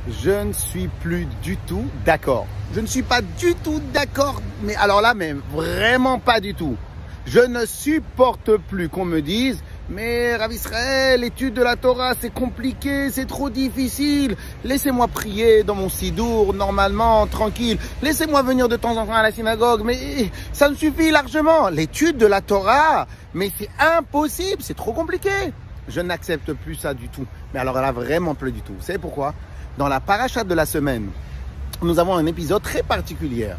je ne suis plus du tout d'accord. Je ne suis pas du tout d'accord, mais alors là, mais vraiment pas du tout. Je ne supporte plus qu'on me dise « Mais Rav Israël, l'étude de la Torah, c'est compliqué, c'est trop difficile. Laissez-moi prier dans mon sidour, normalement, tranquille. Laissez-moi venir de temps en temps à la synagogue, mais ça me suffit largement. L'étude de la Torah, mais c'est impossible, c'est trop compliqué. » Je n'accepte plus ça du tout. Mais alors là, vraiment plus du tout. Vous savez pourquoi? Dans la paracha de la semaine, nous avons un épisode très particulier.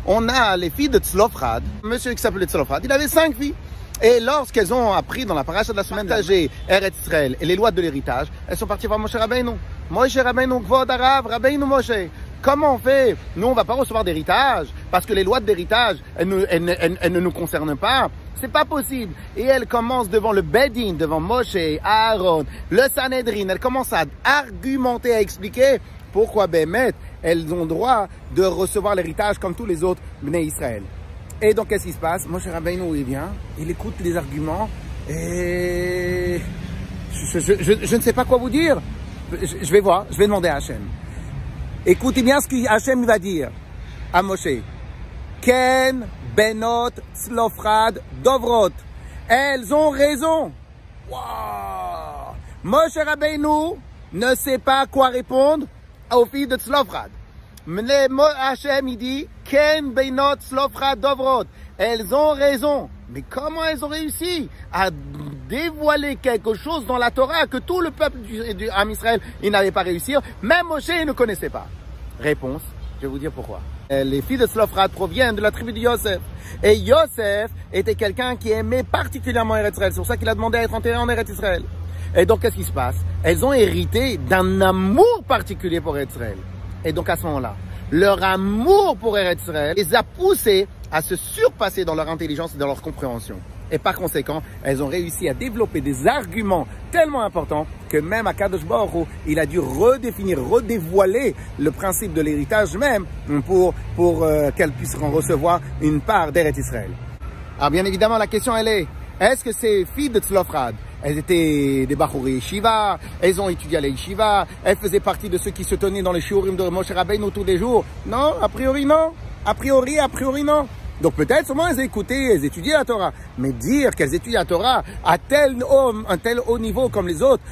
On a les filles de Tzlofrad. Monsieur qui s'appelait Tzlofrad, il avait 5 filles. Et lorsqu'elles ont appris dans la paracha de la semaine partagé Eretz Israël et les lois de l'héritage, elles sont parties voir Moshe Rabbeinu. Moshe Rabbeinu, Kvod Arav, Rabbeinu Moshe. Comment on fait? Nous, on ne va pas recevoir d'héritage parce que les lois d'héritage, elles ne nous concernent pas. C'est pas possible. Et elles commencent devant le Bedin, devant Moshe, Aaron, le Sanhedrin. Elles commencent à argumenter, à expliquer pourquoi Bémet, elles ont droit de recevoir l'héritage comme tous les autres Bnei Israël. Et donc, qu'est-ce qui se passe? Moshe Rabbeinu, il vient, il écoute les arguments et je ne sais pas quoi vous dire. Je vais voir, je vais demander à Hachem. Écoutez bien ce que Hachem va dire à Moshe. Ken Benot Tzlofrad Dovrot. Elles ont raison. Wow. Moshe Rabbeinu ne sait pas quoi répondre aux filles de Tzlofrad. Hachem, il dit, Ken Benot Tzlofrad Dovrot. Elles ont raison. Mais comment elles ont réussi à dévoiler quelque chose dans la Torah que tout le peuple du Am Israël, il n'avait pas réussi? Même Moshe, il ne connaissait pas. Réponse, je vais vous dire pourquoi. Les filles de Tzlofrad proviennent de la tribu de Yosef. Et Yosef était quelqu'un qui aimait particulièrement Eretz Israël. C'est pour ça qu'il a demandé à être enterré en Eretz Israël. Et donc, qu'est-ce qui se passe? Elles ont hérité d'un amour particulier pour Eretz Israël. Et donc, à ce moment-là, leur amour pour Eretz Israël les a poussées à se surpasser dans leur intelligence et dans leur compréhension. Et par conséquent, elles ont réussi à développer des arguments tellement importants que même Akadosh Baruch Hu, il a dû redéfinir, redévoiler le principe de l'héritage même pour qu'elles puissent en recevoir une part d'Eretz Israël. Alors bien évidemment, la question elle est-ce que ces filles de Tzlofrad, elles étaient des Bachouri Yeshiva, elles ont étudié à la Yeshiva, elles faisaient partie de ceux qui se tenaient dans les shiurim de Moshe Rabbeinu tous les jours? Non, a priori non. A priori non. Donc peut-être seulement elles écoutaient, elles étudiaient la Torah. Mais dire qu'elles étudient la Torah à un tel haut niveau comme les autres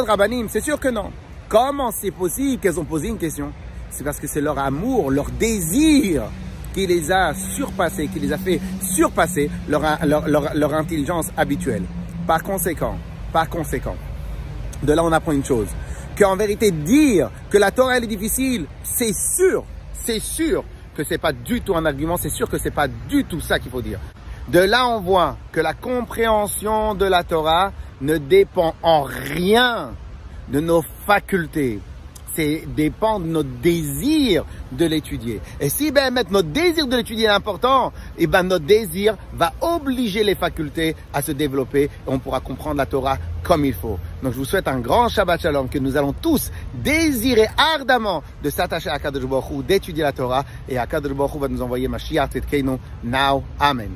rabbanim, c'est sûr que non. Comment c'est possible qu'elles ont posé une question? C'est parce que c'est leur amour, leur désir qui les a surpassés, qui les a fait surpasser leur intelligence habituelle. Par conséquent, de là on apprend une chose, qu'en vérité dire que la Torah elle est difficile, c'est sûr que c'est pas du tout un argument, c'est sûr que c'est pas du tout ça qu'il faut dire. De là on voit que la compréhension de la Torah ne dépend en rien de nos facultés. C'est dépend de notre désir de l'étudier. Et si notre désir de l'étudier est important, et notre désir va obliger les facultés à se développer et on pourra comprendre la Torah comme il faut. Donc je vous souhaite un grand Shabbat Shalom, que nous allons tous désirer ardemment de s'attacher à Akadosh Baruch Hu, d'étudier la Torah, et Akadosh Baruch Hu va nous envoyer Mashiach Tzidkeinu now. Amen.